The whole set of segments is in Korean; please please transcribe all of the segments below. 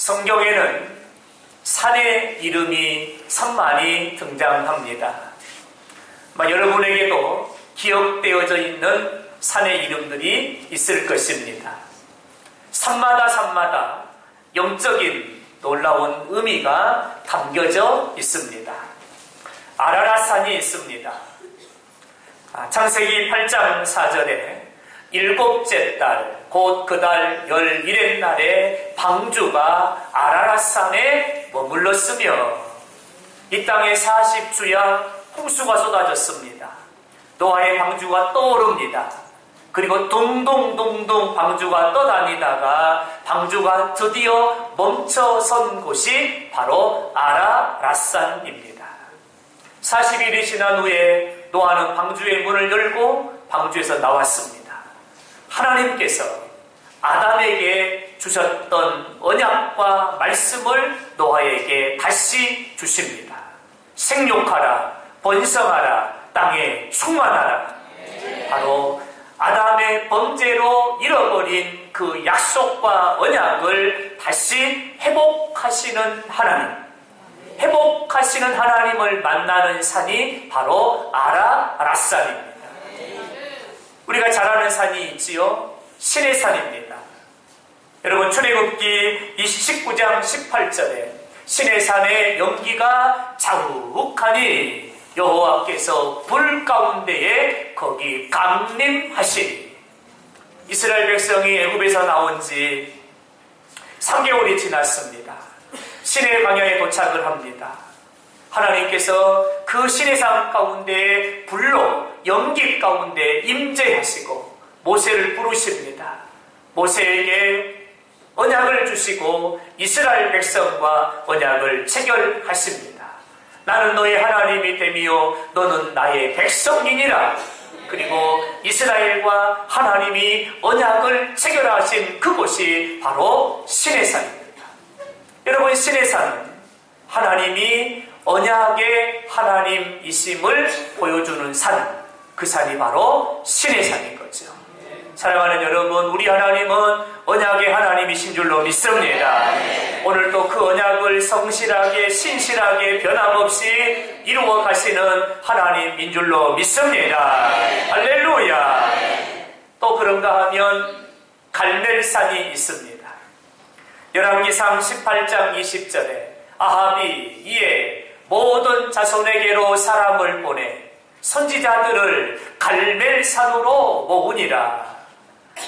성경에는 산의 이름이 참 많이 등장합니다. 여러분에게도 기억되어져 있는 산의 이름들이 있을 것입니다. 산마다 영적인 놀라운 의미가 담겨져 있습니다. 아라랏산이 있습니다. 창세기 8장 4절에 일곱째 달, 곧 그 달 11의 날에 방주가 아라랏산에 머물렀으며 이 땅에 40주야 홍수가 쏟아졌습니다. 노아의 방주가 떠오릅니다. 그리고 둥둥둥둥 방주가 떠다니다가 방주가 드디어 멈춰선 곳이 바로 아라랏산입니다. 40일이 지난 후에 노아는 방주의 문을 열고 방주에서 나왔습니다. 하나님께서 아담에게 주셨던 언약과 말씀을 노아에게 다시 주십니다. 생육하라, 번성하라, 땅에 충만하라. 바로 아담의 범죄로 잃어버린 그 약속과 언약을 다시 회복하시는 하나님, 회복하시는 하나님을 만나는 산이 바로 아라랏산입니다. 우리가 잘 아는 산이 있지요. 신의 산입니다. 여러분, 출애굽기 19장 18절에 신의 산의 연기가 자욱하니 여호와께서 불 가운데에 거기 강림하시니. 이스라엘 백성이 애굽에서 나온 지 3개월이 지났습니다. 시내 광야에 도착을 합니다. 하나님께서 그 시내 산 가운데 불로 연기 가운데 임재하시고 모세를 부르십니다. 모세에게 언약을 주시고 이스라엘 백성과 언약을 체결하십니다. 나는 너의 하나님이 되며 너는 나의 백성이니라. 그리고 이스라엘과 하나님이 언약을 체결하신 그곳이 바로 시내산입니다. 여러분, 시내산은 하나님이 언약의 하나님이심을 보여주는 산, 그 산이 바로 시내산인 거죠. 사랑하는 여러분, 우리 하나님은 언약의 하나님이신 줄로 믿습니다. 오늘도 그 언약을 성실하게 신실하게 변함없이 이루어 가시는 하나님인 줄로 믿습니다. 할렐루야. 또 그런가 하면 갈멜산이 있습니다. 열왕기상 18장 20절에 아합이 이에 모든 자손에게로 사람을 보내 선지자들을 갈멜산으로 모으니라.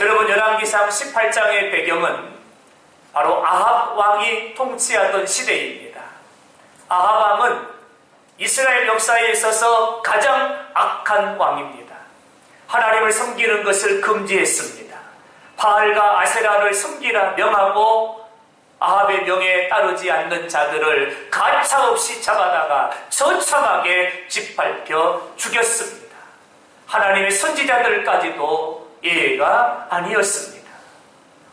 여러분, 열왕기상 18장의 배경은 바로 아합 왕이 통치하던 시대입니다. 아합 왕은 이스라엘 역사에 있어서 가장 악한 왕입니다. 하나님을 섬기는 것을 금지했습니다. 바알과 아세라를 섬기라 명하고 아합의 명에 따르지 않는 자들을 가차없이 잡아다가 처참하게 짓밟혀 죽였습니다. 하나님의 선지자들까지도 예외가 아니었습니다.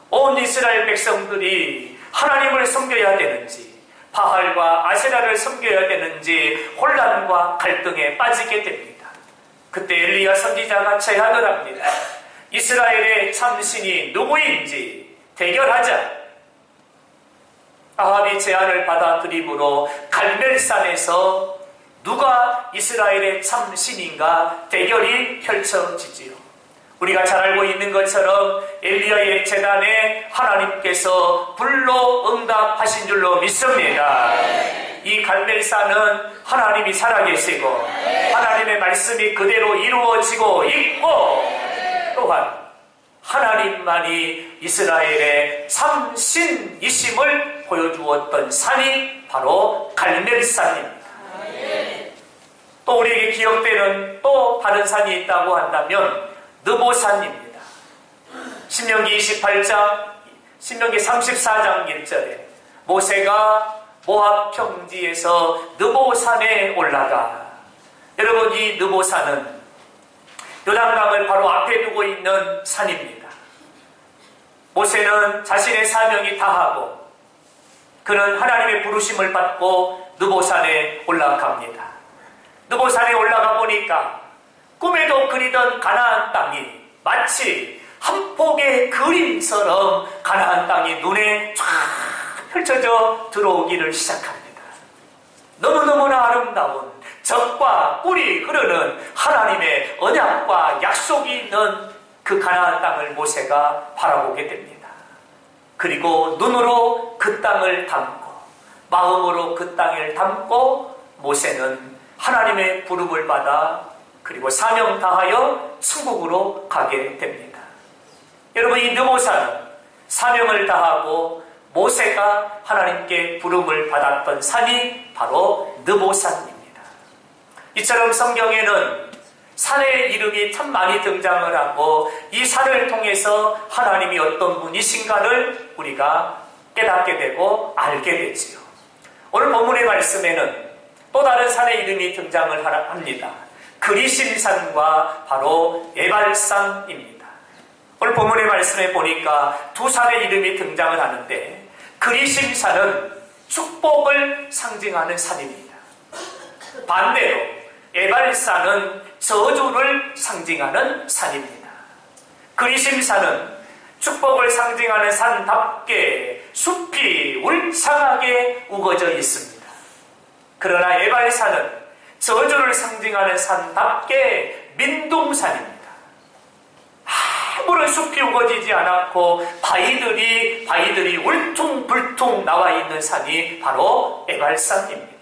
온 이스라엘 백성들이 하나님을 섬겨야 되는지 바알과 아세라를 섬겨야 되는지 혼란과 갈등에 빠지게 됩니다. 그때 엘리야 선지자가 제안을 합니다. 이스라엘의 참신이 누구인지 대결하자. 아합이 제안을 받아들이므로 갈멜산에서 누가 이스라엘의 참신인가 대결이 펼쳐지지요. 우리가 잘 알고 있는 것처럼 엘리야의 제단에 하나님께서 불로 응답하신 줄로 믿습니다. 이 갈멜산은 하나님이 살아계시고 하나님의 말씀이 그대로 이루어지고 있고 또한 하나님만이 이스라엘의 참신이심을 보여주었던 산이 바로 갈멜산입니다. 또 우리에게 기억되는 또 다른 산이 있다고 한다면 느보산입니다. 신명기 28장, 신명기 34장 1절에 모세가 모압 평지에서 느보산에 올라가. 여러분, 이 느보산은 요단강을 바로 앞에 두고 있는 산입니다. 모세는 자신의 사명이 다하고 그는 하나님의 부르심을 받고 느보산에 올라갑니다. 느보산에 올라가 보니까 꿈에도 그리던 가나안 땅이 마치 한 폭의 그림처럼 가나안 땅이 눈에 쫙 펼쳐져 들어오기를 시작합니다. 너무너무나 아름다운 젖과 꿀이 흐르는 하나님의 언약과 약속이 있는 그 가나안 땅을 모세가 바라보게 됩니다. 그리고 눈으로 그 땅을 담고 마음으로 그 땅을 담고 모세는 하나님의 부름을 받아 그리고 사명 다하여 천국으로 가게 됩니다. 여러분, 이 느보산은 사명을 다하고 모세가 하나님께 부름을 받았던 산이 바로 느보산입니다. 이처럼 성경에는 산의 이름이 참 많이 등장을 하고 이 산을 통해서 하나님이 어떤 분이신가를 우리가 깨닫게 되고 알게 되지요. 오늘 본문의 말씀에는 또 다른 산의 이름이 등장을 합니다. 그리심산과 바로 에발산입니다. 오늘 본문의 말씀에 보니까 두 산의 이름이 등장을 하는데 그리심산은 축복을 상징하는 산입니다. 반대로 에발산은 저주를 상징하는 산입니다. 그리심산은 축복을 상징하는 산답게 숲이 울창하게 우거져 있습니다. 그러나 에발산은 저주를 상징하는 산답게 민둥산입니다. 아무런 숲이 우거지지 않았고 바위들이 울퉁불퉁 나와 있는 산이 바로 에발산입니다.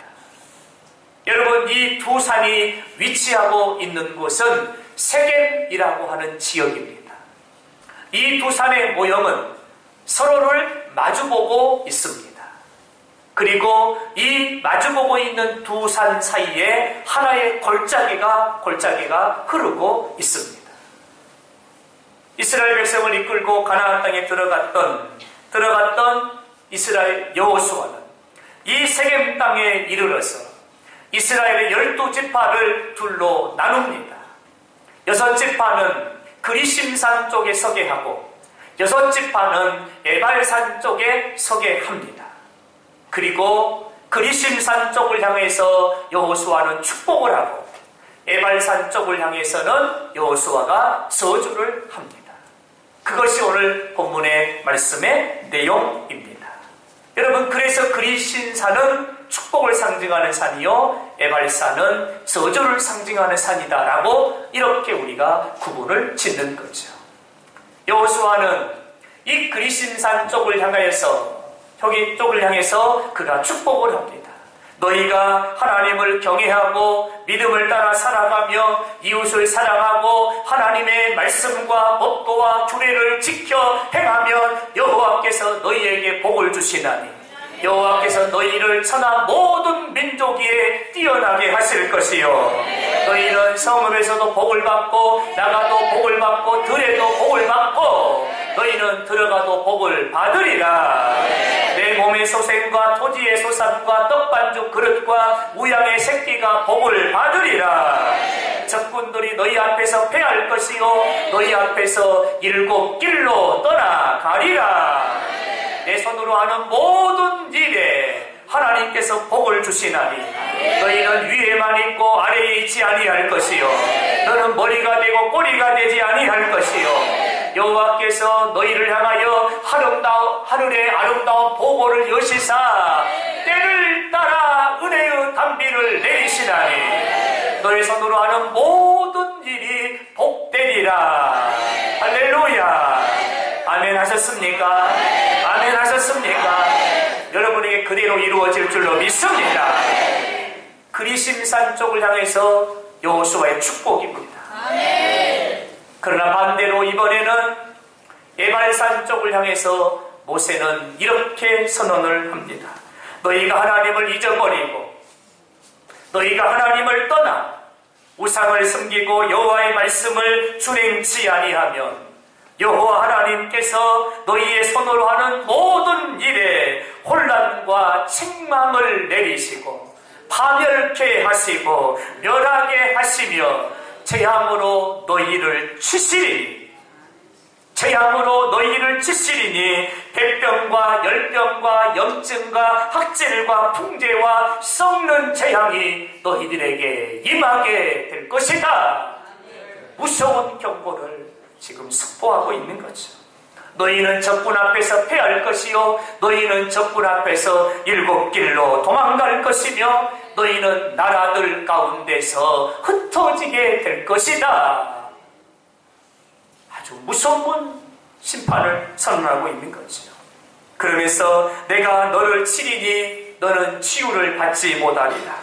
여러분, 이 두 산이 위치하고 있는 곳은 세겜이라고 하는 지역입니다. 이 두 산의 모형은 서로를 마주보고 있습니다. 그리고 이 마주보고 있는 두 산 사이에 하나의 골짜기가 흐르고 있습니다. 이스라엘 백성을 이끌고 가나안 땅에 들어갔던 이스라엘 여호수아는 이 세겜 땅에 이르러서 이스라엘의 12지파를 둘로 나눕니다. 6지파는 그리심산 쪽에 서게 하고 6지파는 에발산 쪽에 서게 합니다. 그리고 그리심산 쪽을 향해서 여호수아는 축복을 하고 에발산 쪽을 향해서는 여호수아가 저주를 합니다. 그것이 오늘 본문의 말씀의 내용입니다. 여러분, 그래서 그리심산은 축복을 상징하는 산이요 에발산은 저주를 상징하는 산이다라고 이렇게 우리가 구분을 짓는 거죠. 여호수아는 이 그리심산 쪽을 향해서 그가 축복을 합니다. 너희가 하나님을 경외하고 믿음을 따라 살아가며 이웃을 사랑하고 하나님의 말씀과 법도와 규례를 지켜 행하면 여호와께서 너희에게 복을 주시나니 여호와께서 너희를 천하 모든 민족 위에 뛰어나게 하실 것이요 너희는 성읍에서도 복을 받고 나가도 복을 받고 들에도 복을 받고 너희는 들어가도 복을 받으리라. 내 몸의 소생과 토지의 소산과 떡반죽 그릇과 우양의 새끼가 복을 받으리라. 적군들이 너희 앞에서 패할 것이요 너희 앞에서 7길로 떠나가리라. 내 손으로 하는 모든 일에 하나님께서 복을 주시나니 너희는 위에만 있고 아래에 있지 아니할 것이요 너는 머리가 되고 꼬리가 되지 아니할 것이요 여호와께서 너희를 향하여 하늘의 아름다운 보고를 여시사 때를 따라 은혜의 단비를 내리시나니 너희 손으로 하는 모든 일이 복되리라. 할렐루야. 아멘 하셨습니까? 아멘 하셨습니까? 여러분에게 그대로 이루어질 줄로 믿습니다. 그리심산 쪽을 향해서 여호수아의 축복입니다. 그러나 반대로 이번에는 에발산 쪽을 향해서 모세는 이렇게 선언을 합니다. 너희가 하나님을 잊어버리고 너희가 하나님을 떠나 우상을 섬기고 여호와의 말씀을 준행치 아니하면 여호와 하나님께서 너희의 손으로 하는 모든 일에 혼란과 책망을 내리시고 파멸케 하시고 멸하게 하시며 재앙으로 너희를 치시리니 백병과 열병과 염증과 학질과 풍제와 썩는 재앙이 너희들에게 임하게 될 것이다. 무서운 경고를 지금 선포하고 있는 거죠. 너희는 적군 앞에서 패할 것이요 너희는 적군 앞에서 7길로 도망갈 것이며 너희는 나라들 가운데서 흩어지게 될 것이다. 아주 무서운 심판을 선언하고 있는 거죠. 그러면서 내가 너를 치리니 너는 치유를 받지 못하리라.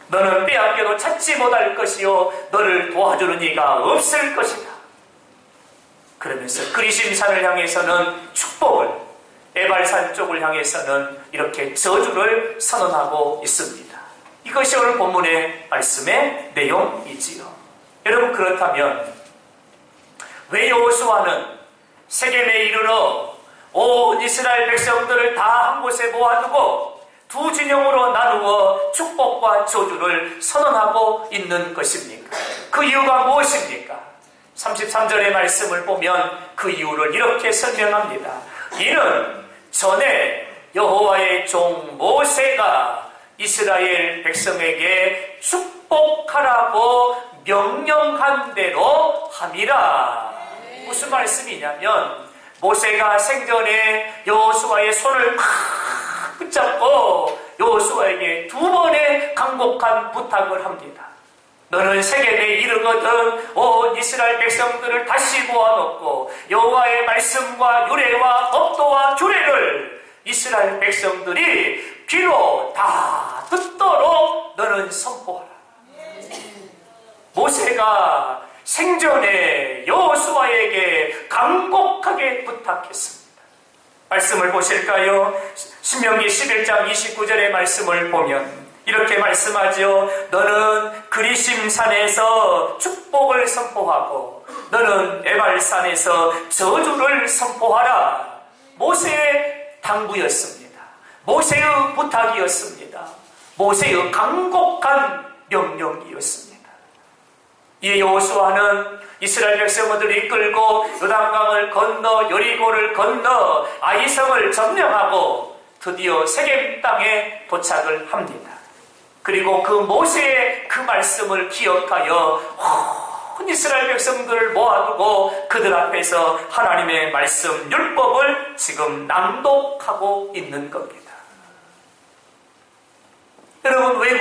너는 빼앗겨도 찾지 못할 것이요 너를 도와주는 이가 없을 것이다. 그러면서 그리심산을 향해서는 축복을, 에발산 쪽을 향해서는 이렇게 저주를 선언하고 있습니다. 이것이 오늘 본문의 말씀의 내용이지요. 여러분, 그렇다면 왜 여호수아는 세겜에 이르러 온 이스라엘 백성들을 다 한 곳에 모아두고 두 진영으로 나누어 축복과 저주를 선언하고 있는 것입니까? 그 이유가 무엇입니까? 33절의 말씀을 보면 그 이유를 이렇게 설명합니다. 이는 전에 여호와의 종 모세가 이스라엘 백성에게 축복하라고 명령한 대로 함이라. 무슨 말씀이냐면 모세가 생전에 여호수아의 손을 팍 붙잡고 여호수아에게 2번의 간곡한 부탁을 합니다. 너는 세겜에 이르거든 온 이스라엘 백성들을 다시 모아놓고 여호와의 말씀과 유례와 법도와 규례를 이스라엘 백성들이 귀로 다 듣도록 너는 선포하라. 모세가 생전에 여호수아에게 간곡하게 부탁했습니다. 말씀을 보실까요? 신명기 11장 29절의 말씀을 보면 이렇게 말씀하죠. 너는 그리심산에서 축복을 선포하고 너는 에발산에서 저주를 선포하라. 모세의 당부였습니다. 모세의 부탁이었습니다. 모세의 간곡한 명령이었습니다. 이 여호수아는 이스라엘 백성들을 이끌고 요단강을 건너 여리고를 건너 아이성을 점령하고 드디어 세겜 땅에 도착을 합니다. 그리고 그 모세의 그 말씀을 기억하여 온 이스라엘 백성들을 모아두고 그들 앞에서 하나님의 말씀 율법을 지금 낭독하고 있는 겁니다. 여러분, 왜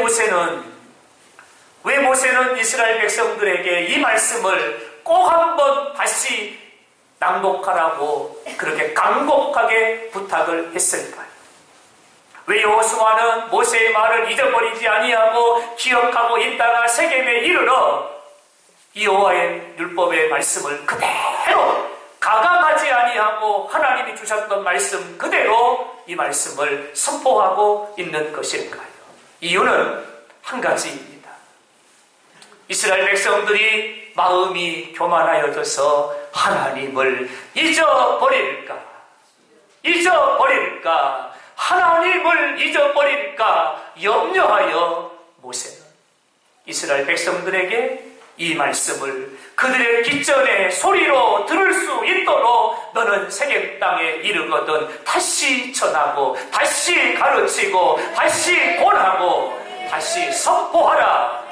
모세는 이스라엘 백성들에게 이 말씀을 꼭 한번 다시 낭독하라고 그렇게 간곡하게 부탁을 했을까요? 왜 여호수아는 모세의 말을 잊어버리지 아니하고 기억하고 있다가 세겜에 이르러 이 여호와의 율법의 말씀을 그대로 가감하지 아니하고 하나님이 주셨던 말씀 그대로 이 말씀을 선포하고 있는 것일까요? 이유는 한 가지입니다. 이스라엘 백성들이 마음이 교만하여져서 하나님을 잊어버릴까, 하나님을 잊어버릴까 염려하여 모세는 이스라엘 백성들에게 이 말씀을 그들의 깃전에 소리로 들을 수 있도록 너는 세겜 땅에 이르거든 다시 전하고 다시 가르치고 다시 권하고 다시 선포하라.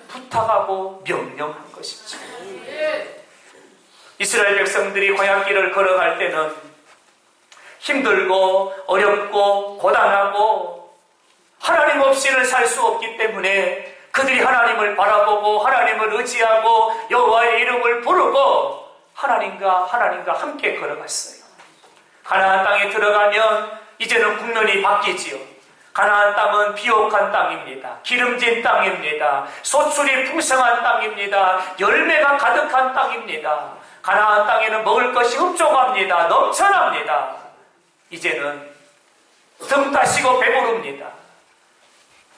부탁하고 명령한 것이죠. 이스라엘 백성들이 광야길을 걸어갈 때는 힘들고 어렵고 고단하고 하나님 없이는 살 수 없기 때문에 그들이 하나님을 바라보고 하나님을 의지하고 여호와의 이름을 부르고 하나님과 함께 걸어갔어요. 가나안 땅에 들어가면 이제는 국면이 바뀌지요. 가나안 땅은 비옥한 땅입니다. 기름진 땅입니다. 소출이 풍성한 땅입니다. 열매가 가득한 땅입니다. 가나안 땅에는 먹을 것이 흡족합니다. 넘쳐납니다. 이제는 등 따시고 배부릅니다.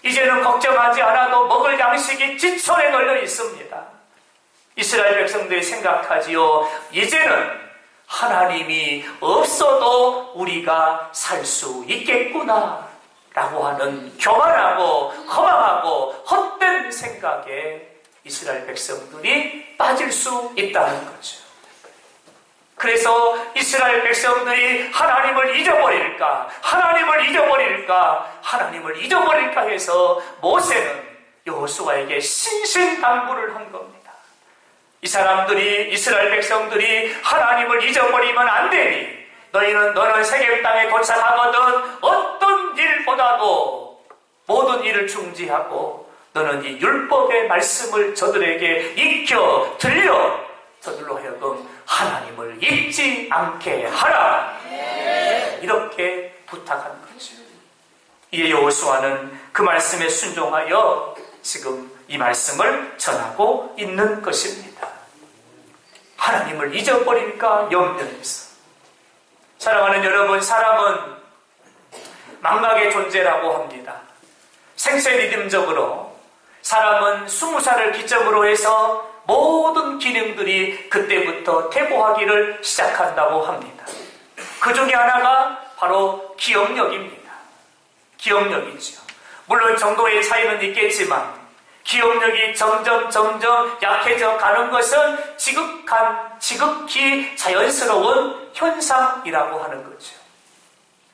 이제는 걱정하지 않아도 먹을 양식이 지천에 널려 있습니다. 이스라엘 백성들이 생각하지요. 이제는 하나님이 없어도 우리가 살 수 있겠구나 라고 하는 교만하고 허망하고 헛된 생각에 이스라엘 백성들이 빠질 수 있다는 거죠. 그래서 이스라엘 백성들이 하나님을 잊어버릴까 해서 모세는 여호수아에게 신신당부를 한 겁니다. 이 사람들이, 이스라엘 백성들이 하나님을 잊어버리면 안 되니 너는 세겜 땅에 도착하거든 어떤 일보다도 모든 일을 중지하고 너는 이 율법의 말씀을 저들에게 익혀 들려 저들로 하여금 하나님을 잊지 않게 하라. 이렇게 부탁한 거죠. 이에 여호수아는 그 말씀에 순종하여 지금 이 말씀을 전하고 있는 것입니다. 하나님을 잊어버릴까 염려해서. 사랑하는 여러분, 사람은 망각의 존재라고 합니다. 생체 리듬적으로 사람은 20살을 기점으로 해서 모든 기능들이 그때부터 퇴보하기를 시작한다고 합니다. 그 중에 하나가 바로 기억력입니다. 기억력이죠. 물론 정도의 차이는 있겠지만 기억력이 점점 약해져 가는 것은 지극히 자연스러운 현상이라고 하는 거죠.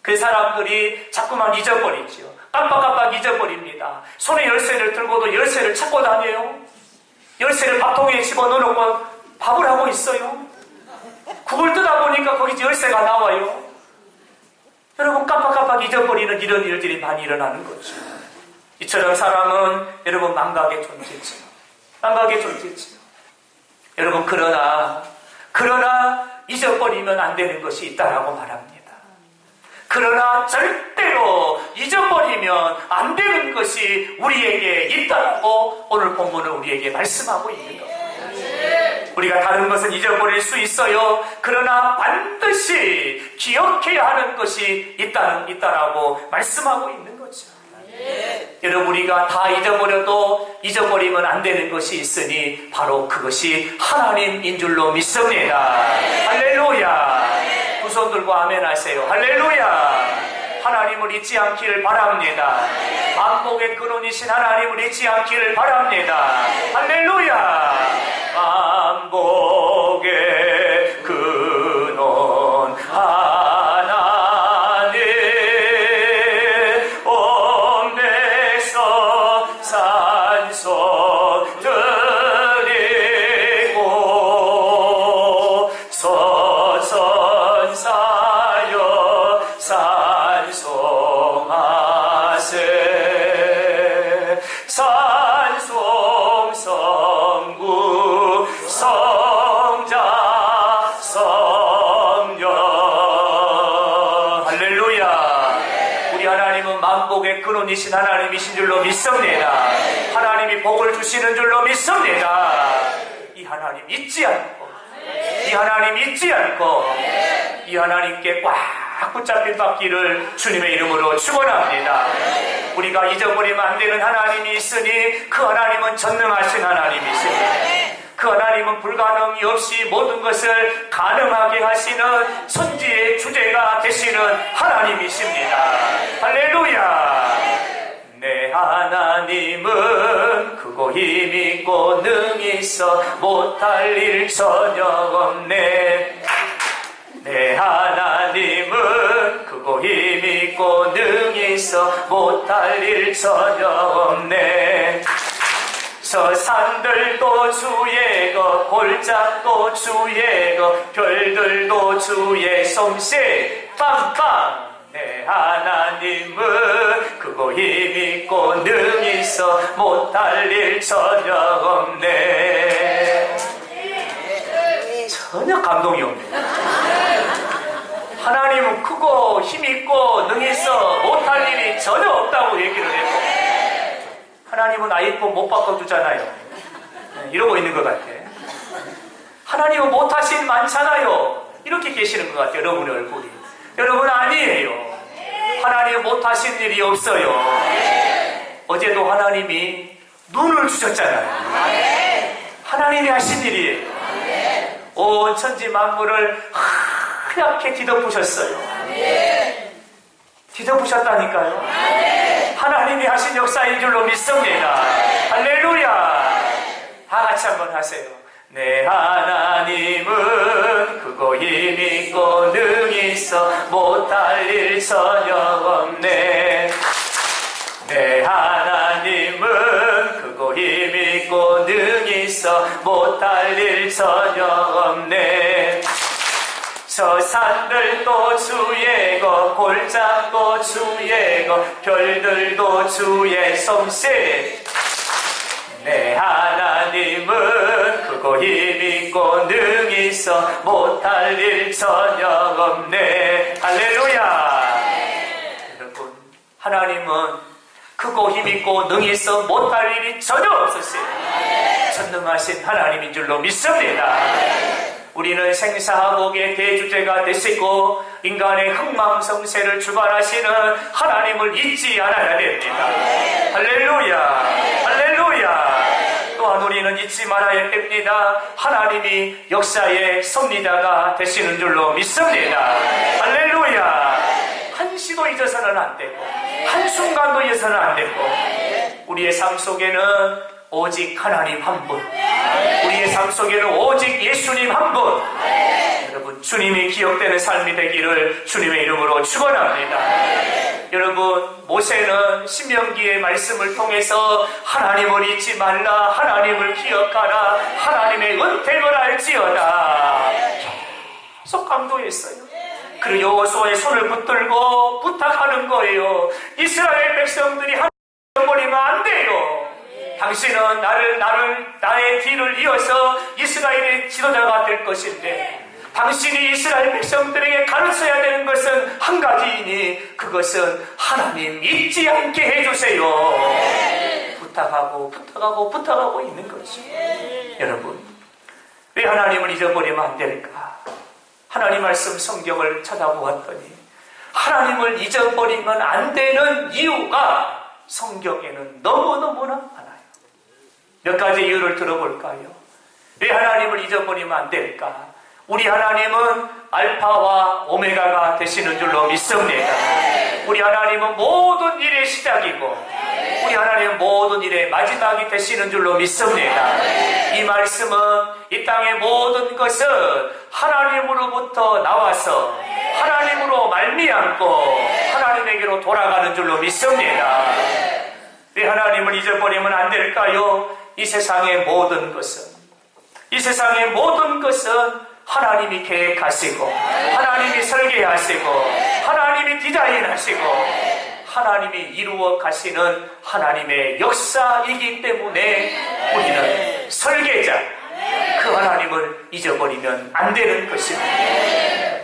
그 사람들이 자꾸만 잊어버리죠. 깜빡깜빡 잊어버립니다. 손에 열쇠를 들고도 열쇠를 찾고 다녀요. 열쇠를 밥통에 집어넣어놓고 밥을 하고 있어요. 그걸 뜯어 보니까 거기 열쇠가 나와요. 여러분, 깜빡깜빡 잊어버리는 이런 일들이 많이 일어나는 거죠. 이처럼 사람은 여러분 망각의 존재죠. 망각의 존재죠. 여러분, 그러나 잊어버리면 안 되는 것이 있다라고 말합니다. 그러나 절대로 잊어버리면 안 되는 것이 우리에게 있다라고 오늘 본문은 우리에게 말씀하고 있는 겁니다. 우리가 다른 것은 잊어버릴 수 있어요. 그러나 반드시 기억해야 하는 것이 있다라고 말씀하고 있는 거죠. 여러분, 우리가 다 잊어버려도 잊어버리면 안 되는 것이 있으니 바로 그것이 하나님인 줄로 믿습니다. 할렐루야. 두 손 들고 아멘 하세요. 할렐루야. 하나님을 잊지 않기를 바랍니다. 만복의 근원이신 하나님을 잊지 않기를 바랍니다. 할렐루야. 만복의 근원 하나님 om내서 산소 드리고 서선사여 산송하세 산송 성구 성자 성령. 할렐루야. 우리 하나님은 만복의 근원이신 하나님이신 줄로 믿습니다. 하나님이 복을 주시는 줄로 믿습니다. 이 하나님 잊지 않고 이 하나님 잊지 않고 이 하나님께 꽉 붙잡힌 받기를 주님의 이름으로 축원합니다. 우리가 잊어버리면 안 되는 하나님이 있으니 그 하나님은 전능하신 하나님이십니다. 그 하나님은 불가능이 없이 모든 것을 가능하게 하시는 천지의 주제가 되시는 하나님이십니다. 할렐루야. 내 하나님은 크고 힘있고 능히 있어 못할 일 전혀 없네. 내 하나님은 크고 힘있고 능히 있어 못할 일 전혀 없네. 저 산들도 주의 것, 골짜기도 주의 것, 별들도 주의 솜씨. 빵빵. 내 하나님은 크고 힘있고 능히 있어 못할 일 전혀 없네. 전혀 감동이 없네. 하나님은 크고 힘있고 능히 있어 못할 일이 전혀 없다고 얘기를 했고, 하나님은 아이폰 못 바꿔주잖아요. 이러고 있는 것 같아. 하나님은 못하신 많잖아요. 이렇게 계시는 것 같아요. 여러분의 얼굴이. 여러분, 아니에요. 하나님은 못하신 일이 없어요. 어제도 하나님이 눈을 주셨잖아요. 하나님이 하신 일이에요. 온 천지 만물을 하얗게 뒤덮으셨어요. 뒤덮으셨다니까요. 하나님이 하신 역사인 줄로 믿습니다. 할렐루야. 다 같이 한번 하세요. 내 하나님은 크고 힘있고 능히 있어 못할 일 전혀 없네. 내 하나님은 크고 힘있고 능히 있어 못할 일 전혀 없네. 저 산들도 주의 것, 골짜기도 주의 것, 별들도 주의 솜씨. 내 하나님은 크고 힘있고 능히 있어 못할 일 전혀 없네. 할렐루야. 여러분, 하나님은 크고 힘있고 능히 있어 못할 일이 전혀 없으신 전능하신 하나님인 줄로 믿습니다. 우리는 생사복의 대주제가 되시고 인간의 흥망성쇠를 주관하시는 하나님을 잊지 않아야 됩니다. 할렐루야. 할렐루야. 또한 우리는 잊지 말아야 됩니다. 하나님이 역사의 섭리자가 되시는 줄로 믿습니다. 할렐루야. 한시도 잊어서는 안 되고 한순간도 잊어서는 안 되고 우리의 삶 속에는 오직 하나님 한 분, 우리의 삶 속에는 오직 예수님 한 분. 여러분, 주님이 기억되는 삶이 되기를 주님의 이름으로 축원합니다. 여러분, 모세는 신명기의 말씀을 통해서 하나님을 잊지 말라, 하나님을 기억하라, 하나님의 은택을 알지어다 계속 강조했어요. 그리고 여호수아의 손을 붙들고 부탁하는 거예요. 이스라엘 백성들이 하나님을 버리면 안 돼요. 당신은 나의 뒤를 이어서 이스라엘의 지도자가 될 것인데 당신이 이스라엘 백성들에게 가르쳐야 되는 것은 한 가지이니 그것은 하나님 잊지 않게 해주세요. 부탁하고 있는 거죠. 여러분, 왜 하나님을 잊어버리면 안 될까? 하나님 말씀 성경을 쳐다보았더니 하나님을 잊어버리면 안 되는 이유가 성경에는 너무너무나 많아요. 몇 가지 이유를 들어볼까요? 왜 하나님을 잊어버리면 안 될까? 우리 하나님은 알파와 오메가가 되시는 줄로 믿습니다. 우리 하나님은 모든 일의 시작이고 우리 하나님은 모든 일의 마지막이 되시는 줄로 믿습니다. 이 말씀은 이 땅의 모든 것은 하나님으로부터 나와서 하나님으로 말미암고 하나님에게로 돌아가는 줄로 믿습니다. 왜 하나님을 잊어버리면 안 될까요? 이 세상의 모든 것은 하나님이 계획하시고 하나님이 설계하시고 하나님이 디자인하시고 하나님이 이루어 가시는 하나님의 역사이기 때문에 우리는 설계자 그 하나님을 잊어버리면 안 되는 것입니다.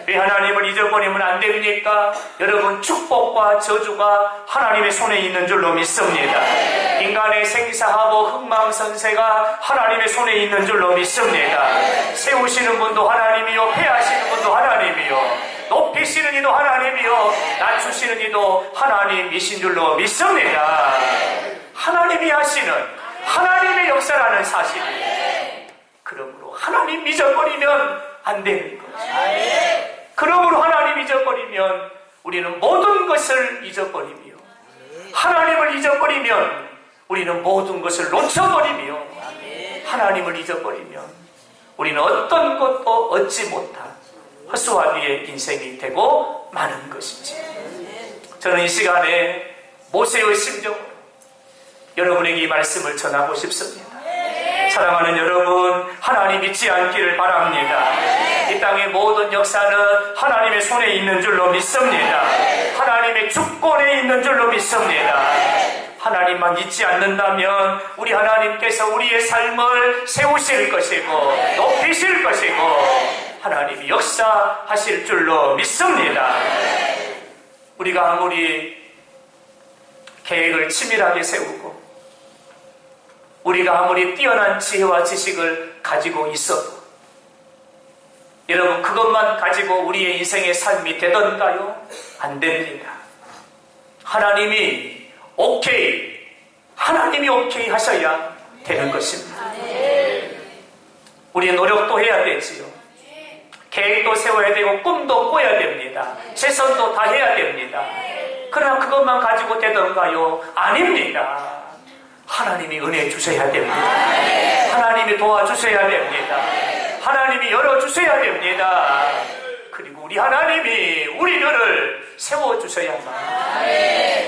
왜 하나님을 잊어버리면 안 됩니까? 여러분, 축복과 저주가 하나님의 손에 있는 줄로 믿습니다. 인간의 생사하고 흥망선쇠가 하나님의 손에 있는 줄로 믿습니다. 세우시는 분도 하나님이요, 폐하시는 분도 하나님이요, 높이시는 이도 하나님이요, 낮추시는 이도 하나님이신 줄로 믿습니다. 하나님이 하시는 하나님의 역사라는 사실이에요. 그러므로 하나님 잊어버리면 안 되는 거죠. 그러므로 하나님 잊어버리면 우리는 모든 것을 잊어버리며 하나님을 잊어버리면 우리는 모든 것을 놓쳐버리며 하나님을 잊어버리면 우리는 어떤 것도 얻지 못한 허수아비의 인생이 되고 마는 것이지. 저는 이 시간에 모세의 심정으로 여러분에게 이 말씀을 전하고 싶습니다. 사랑하는 여러분, 하나님 잊지 않기를 바랍니다. 이 땅의 모든 역사는 하나님의 손에 있는 줄로 믿습니다. 하나님의 주권에 있는 줄로 믿습니다. 하나님만 잊지 않는다면 우리 하나님께서 우리의 삶을 세우실 것이고 높이실 것이고 하나님이 역사하실 줄로 믿습니다. 우리가 아무리 계획을 치밀하게 세우고 우리가 아무리 뛰어난 지혜와 지식을 가지고 있어도 여러분, 그것만 가지고 우리의 인생의 삶이 되던가요? 안 됩니다. 하나님이 오케이 하셔야 되는 것입니다. 우리의 노력도 해야 되지요. 계획도 세워야 되고 꿈도 꿔야 됩니다. 최선도 다 해야 됩니다. 그러나 그것만 가지고 되던가요? 아닙니다. 하나님이 은혜 주셔야 됩니다. 하나님이 도와주셔야 됩니다. 하나님이 열어주셔야 됩니다. 그리고 우리 하나님이 우리를 세워주셔야만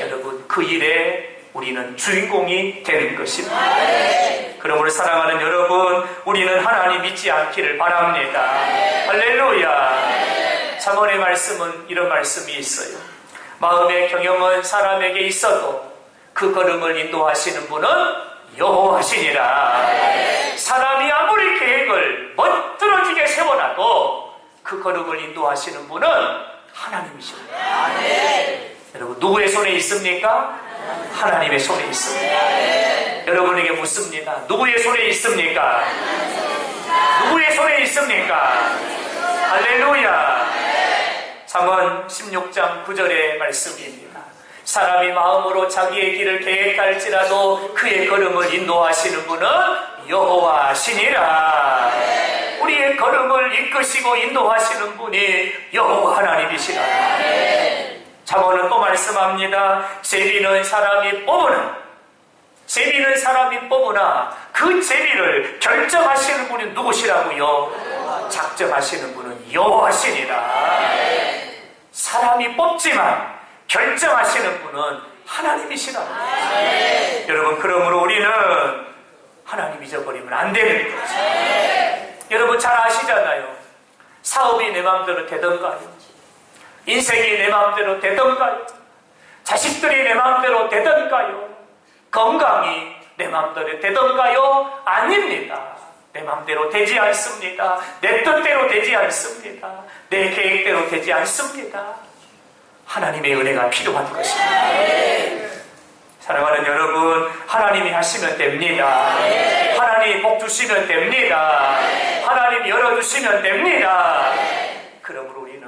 여러분, 그 일에 우리는 주인공이 되는 것입니다. 그러므로 사랑하는 여러분, 우리는 하나님 잊지 않기를 바랍니다. 할렐루야. 잠언의 말씀은 이런 말씀이 있어요. 마음의 경영은 사람에게 있어도 그 걸음을 인도하시는 분은 여호와시니라. 사람이 아무리 계획을 멋들어지게 세워놔도 그 걸음을 인도하시는 분은 하나님이십니다. 여러분, 누구의 손에 있습니까? 하나님의 손에 있습니다. 여러분에게 묻습니다. 누구의 손에 있습니까? 누구의 손에 있습니까? 할렐루야. 잠언 16장 9절의 말씀입니다. 사람이 마음으로 자기의 길을 계획할지라도 그의 걸음을 인도하시는 분은 여호와시니라. 우리의 걸음을 이끄시고 인도하시는 분이 여호와 하나님이시라. 잠언은 또 말씀합니다. 제비는 사람이 뽑으나 그 제비를 결정하시는 분이 누구시라고요? 작정하시는 분은 여호와시니라. 사람이 뽑지만 결정하시는 분은 하나님이시라. 여러분, 그러므로 우리는 하나님 잊어버리면 안 되는 거죠. 여러분 잘 아시잖아요. 사업이 내 마음대로 되던가요? 인생이 내 마음대로 되던가요? 자식들이 내 마음대로 되던가요? 건강이 내 마음대로 되던가요? 아닙니다. 내 마음대로 되지 않습니다. 내 뜻대로 되지 않습니다. 내 계획대로 되지 않습니다. 하나님의 은혜가 필요한 것입니다. 사랑하는 여러분, 하나님이 하시면 됩니다. 하나님이 복 주시면 됩니다. 하나님이 열어주시면 됩니다. 그러므로 우리는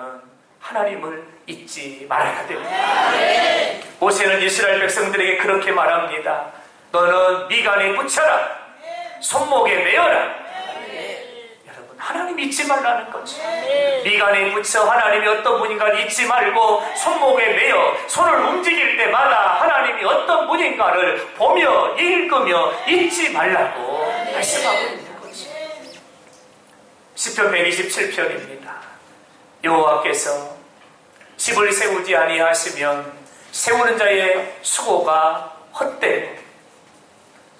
하나님을 잊지 말아야 됩니다. 모세는 이스라엘 백성들에게 그렇게 말합니다. 너는 미간에 붙여라. 손목에 매어라. 여러분, 하나님 잊지 말라는 거죠. 미간에 붙여 하나님이 어떤 분인가를 잊지 말고 손목에 매어 손을 움직일 때마다 하나님이 어떤 분인가를 보며 읽으며 잊지 말라고 말씀하고 있는 거죠. 시편 127편입니다. 여호와께서 집을 세우지 아니하시면 세우는 자의 수고가 헛되고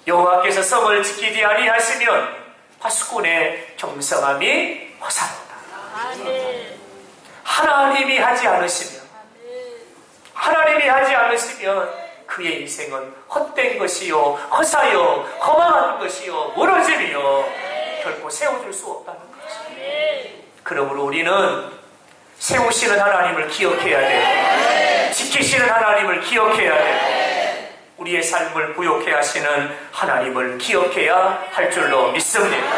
여호와께서 성을 지키지 아니하시면 파수꾼의 경성함이 허사로다. 하나님이 하지 않으시면 그의 인생은 헛된 것이요 허사요 허망한 것이요 무너짐이요 결코 세워줄 수 없다는 거죠. 그러므로 우리는 세우시는 하나님을 기억해야 돼요. 지키시는 하나님을 기억해야 돼요. 우리의 삶을 부욕해 하시는 하나님을 기억해야 할 줄로 믿습니다.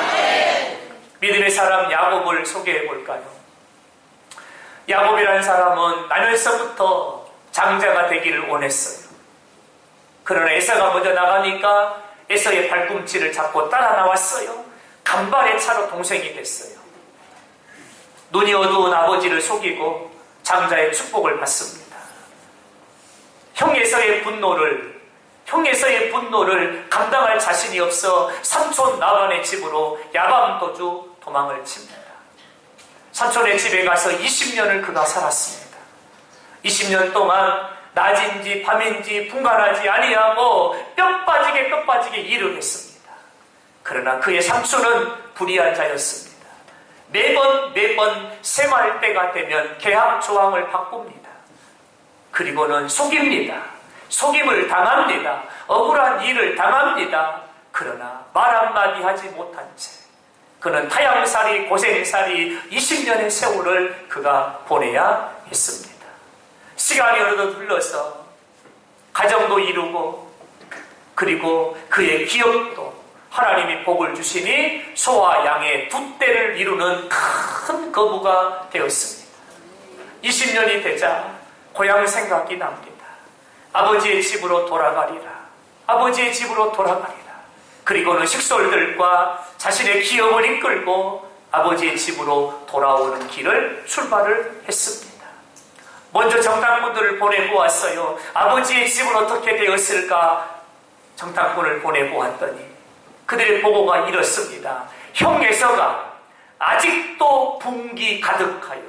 믿음의 사람 야곱을 소개해 볼까요? 야곱이라는 사람은 나면서부터 장자가 되기를 원했어요. 그러나 에사가 먼저 나가니까 에서의 발꿈치를 잡고 따라 나왔어요. 간발의 차로 동생이 됐어요. 눈이 어두운 아버지를 속이고 장자의 축복을 받습니다. 형 에서의 분노를 감당할 자신이 없어 삼촌 라반의 집으로 야밤도주 도망을 칩니다. 삼촌의 집에 가서 20년을 그가 살았습니다. 20년 동안 낮인지 밤인지 분간하지 아니하고 뼈 빠지게 일을 했습니다. 그러나 그의 삼촌은 불의한 자였습니다. 매번 생활 때가 되면 계약 조항을 바꿉니다. 그리고는 속임을 당합니다. 억울한 일을 당합니다. 그러나 말 한마디 하지 못한 채 그는 타향살이 고생살이 20년의 세월을 그가 보내야 했습니다. 시간이 흘러서 가정도 이루고 그리고 그의 기업도 하나님이 복을 주시니 소와 양의 두 떼를 이루는 큰 거부가 되었습니다. 20년이 되자 고향 생각이 납니다. 아버지의 집으로 돌아가리라. 그리고는 식솔들과 자신의 기업을 이끌고 아버지의 집으로 돌아오는 길을 출발을 했습니다. 먼저 정탐꾼들을 보내보았어요. 아버지의 집은 어떻게 되었을까? 정탐꾼을 보내보았더니 그들의 보고가 이렇습니다. 형 에서가 아직도 분기 가득하여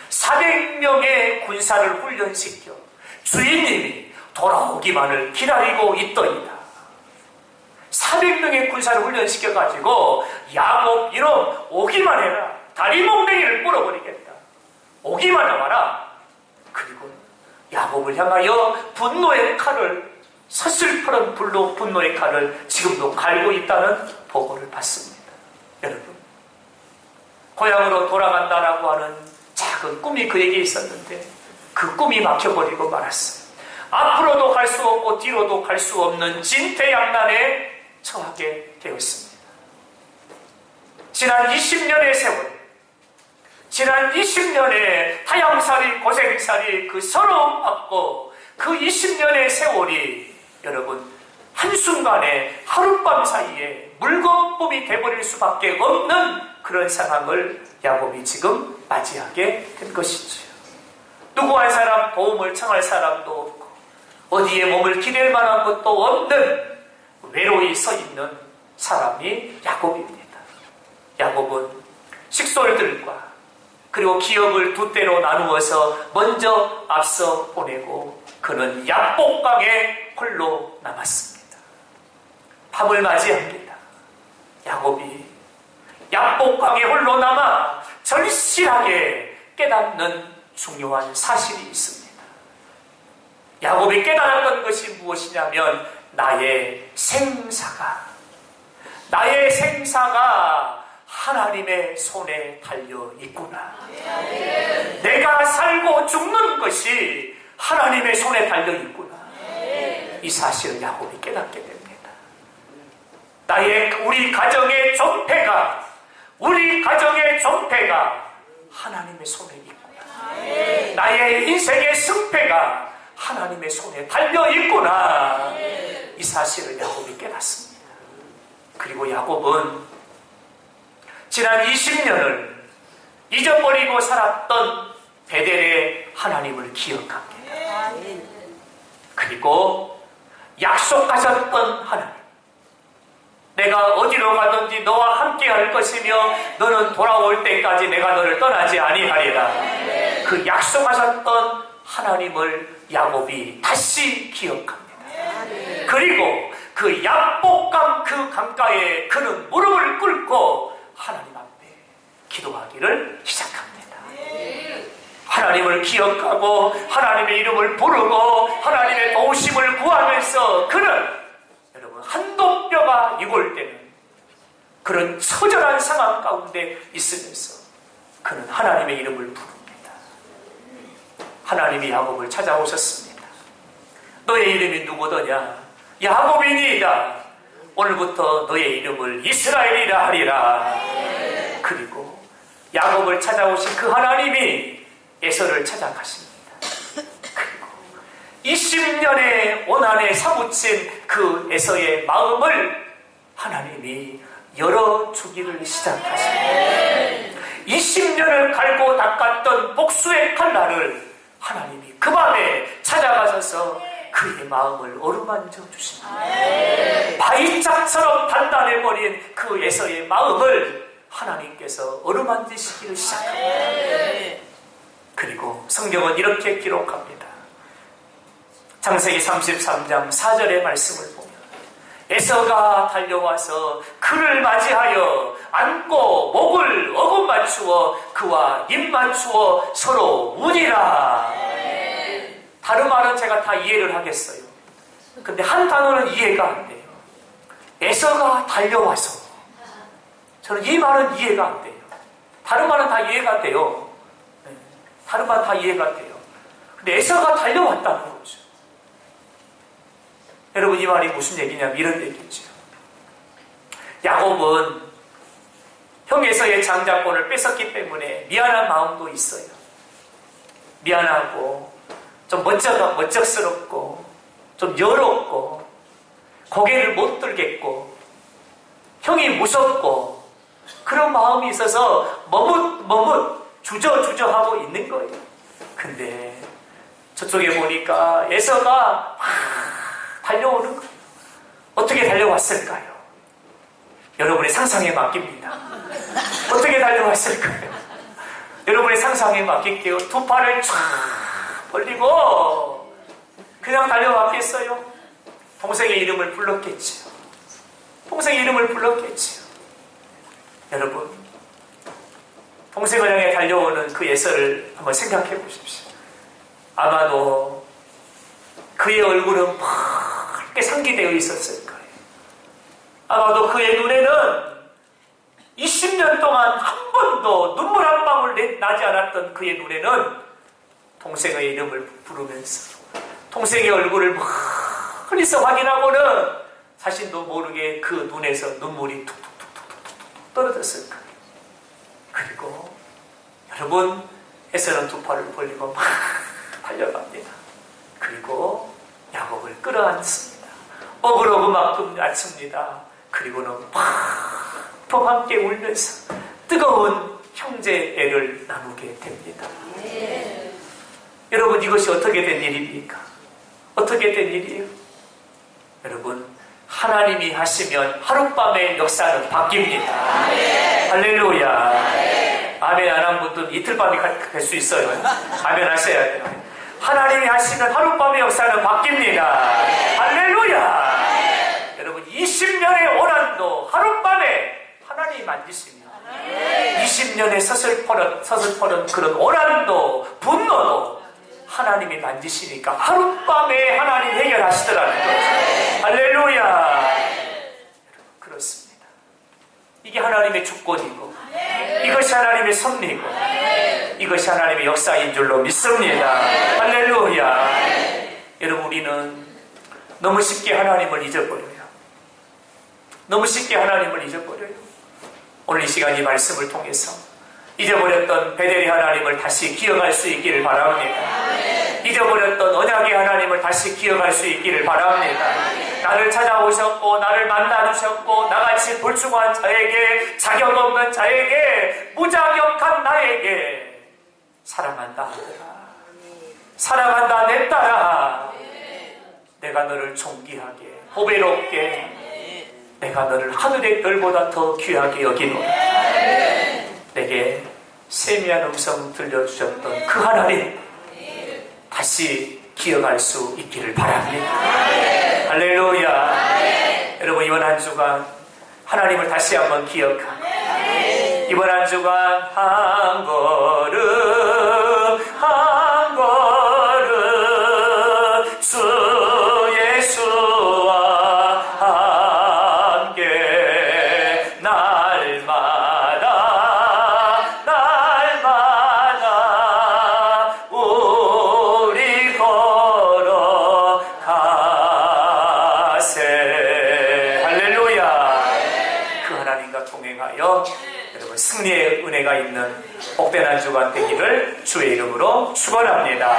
400명의 군사를 훈련시켜 주인님이 돌아오기만을 기다리고 있더이다. 400명의 군사를 훈련시켜가지고 야곱 이름 오기만 해라. 다리 몽둥이를 뿌려버리겠다. 오기만 나와라. 그리고 야곱을 향하여 분노의 칼을, 서슬퍼런 불로 분노의 칼을 지금도 갈고 있다는 보고를 받습니다. 여러분, 고향으로 돌아간다라고 하는 작은 꿈이 그에게 있었는데 그 꿈이 막혀버리고 말았어요. 앞으로도 갈 수 없고 뒤로도 갈 수 없는 진퇴양난에 처하게 되었습니다. 지난 20년의 세월, 지난 20년의 타양살이 고생살이 그 서러움 받고 그 20년의 세월이 여러분 한순간에 하룻밤 사이에 물거품이 돼버릴 수밖에 없는 그런 상황을 야곱이 지금 맞이하게 된 것이지요. 누구 한 사람 도움을 청할 사람도 없고 어디에 몸을 기댈 만한 것도 없는 외로이 서 있는 사람이 야곱입니다. 야곱은 식솔들과 그리고 기업을 두 때로 나누어서 먼저 앞서 보내고 그는 야복강에 홀로 남았습니다. 밤을 맞이합니다. 야곱이 야복강에 홀로 남아 절실하게 깨닫는 중요한 사실이 있습니다. 야곱이 깨달았던 것이 무엇이냐면 나의 생사가 하나님의 손에 달려 있구나. 내가 살고 죽는 것이 하나님의 손에 달려 있구나. 이 사실을 야곱이 깨닫게 됩니다. 우리 가정의 존폐가 하나님의 손에 있구나. 나의 인생의 승패가 하나님의 손에 달려 있구나. 이 사실을 야곱이 깨닫습니다. 그리고 야곱은 지난 20년을 잊어버리고 살았던 베델의 하나님을 기억합니다. 그리고 약속하셨던 하나님, 내가 어디로 가든지 너와 함께 할 것이며 너는 돌아올 때까지 내가 너를 떠나지 아니하리라. 그 약속하셨던 하나님을 야곱이 다시 기억합니다. 그리고 그 야복강 그 강가에 그는 무릎을 꿇고 하나님 앞에 기도하기를 시작합니다. 하나님을 기억하고 하나님의 이름을 부르고 하나님의 도우심을 구하면서 그는 여러분 한동뼈가 이골되는 그런 처절한 상황 가운데 있으면서 그는 하나님의 이름을 부릅니다. 하나님이 야곱을 찾아오셨습니다. 너의 이름이 누구더냐? 야곱이니이다. 오늘부터 너의 이름을 이스라엘이라 하리라. 그리고 야곱을 찾아오신 그 하나님이 에서를 찾아가십니다. 그리고 20년의 원한에 사무친 그 에서의 마음을 하나님이 열어주기를 시작하십니다. 20년을 갈고 닦았던 복수의 칼날을 하나님이 그 밤에 찾아가셔서 그의 마음을 어루만져 주십니다. 바위짝처럼 단단해버린 그 에서의 마음을 하나님께서 어루만지시기를 시작합니다. 그리고 성경은 이렇게 기록합니다. 창세기 33장 4절의 말씀을 보면 에서가 달려와서 그를 맞이하여 안고 목을 어긋 맞추어 그와 입 맞추어 서로 우니라. 다른 말은 제가 다 이해를 하겠어요. 근데 한 단어는 이해가 안 돼요. 에서가 달려와서. 저는 이 말은 이해가 안 돼요. 다른 말은 다 이해가 돼요. 다른 말은 다 이해가 돼요. 근데 에서가 달려왔다는 거죠. 여러분, 이 말이 무슨 얘기냐면 이런 얘기죠. 야곱은 형 에서의 장자권을 뺏었기 때문에 미안한 마음도 있어요. 미안하고 좀 멋쩍스럽고 좀 여롭고 고개를 못 들겠고 형이 무섭고 그런 마음이 있어서 머뭇 주저하고 있는 거예요. 근데 저쪽에 보니까 에서가 달려오는 거예요. 어떻게 달려왔을까요? 여러분의 상상에 맡깁니다. 어떻게 달려왔을까요? 여러분의 상상에 맡길게요. 두 팔을 쫙 벌리고 그냥 달려왔겠어요? 동생의 이름을 불렀겠죠. 동생의 이름을 불렀겠지요. 여러분, 동생을 향해 달려오는 그 예서를 한번 생각해 보십시오. 아마도 그의 얼굴은 붉게 상기되어 있었을 거예요. 아마도 그의 눈에는 20년 동안 한 번도 눈물 한 방울 나지 않았던 그의 눈에는 동생의 이름을 부르면서 동생의 얼굴을 멀리서 확인하고는 자신도 모르게 그 눈에서 눈물이 툭툭툭툭툭 떨어졌을 거예요. 그리고 여러분, 에서는 두 팔을 벌리고 막 달려갑니다. 그리고 야곱을 끌어안습니다. 어그로그만큼 얕습니다. 그리고는 펑펑 함께 울면서 뜨거운 형제애를 나누게 됩니다. 여러분, 이것이 어떻게 된 일입니까? 어떻게 된 일이에요? 여러분, 하나님이 하시면 하룻밤의 역사는 바뀝니다. 할렐루야. 아멘 안 한 분들 이틀 밤이 될 수 있어요. 아멘 하셔야 돼요. 하나님이 하시면 하룻밤의 역사는 바뀝니다. 할렐루야. 여러분, 20년의 오란도 하룻밤에 하나님이 만지시면 20년의 서슬퍼런 그런 오란도 분노도 하나님이 만지시니까 하룻밤에 하나님 해결하시더라는 거죠. 할렐루야. 그렇습니다. 이게 하나님의 주권이고 이것이 하나님의 섭리고 이것이 하나님의 역사인 줄로 믿습니다. 할렐루야. 여러분, 우리는 너무 쉽게 하나님을 잊어버려요. 너무 쉽게 하나님을 잊어버려요. 오늘 이 시간 이 말씀을 통해서 잊어버렸던 베델의 하나님을 다시 기억할 수 있기를 바랍니다. 잊어버렸던 언약의 하나님을 다시 기억할 수 있기를 바랍니다. 나를 찾아오셨고 나를 만나주셨고 나같이 불충한 자에게, 자격 없는 자에게, 무자격한 나에게 사랑한다 하더라. 사랑한다 내 딸아. 내가 너를 존귀하게 보배롭게 내가 너를 하늘의 별보다 더 귀하게 여기노라. 내게 세미한 음성 들려주셨던 그 하나님 다시 기억할 수 있기를 바랍니다. 할렐루야. 여러분, 이번 한 주간 하나님을 다시 한번 기억하고 이번 한 주간 한 걸음 한 걸음 주 예수와 함께 날마다 우리 걸어가세. 할렐루야. 그 하나님과 동행하여 여러분 승리의 은혜가 있는 복된 한 주간 되기를 주의 이름으로 축원합니다.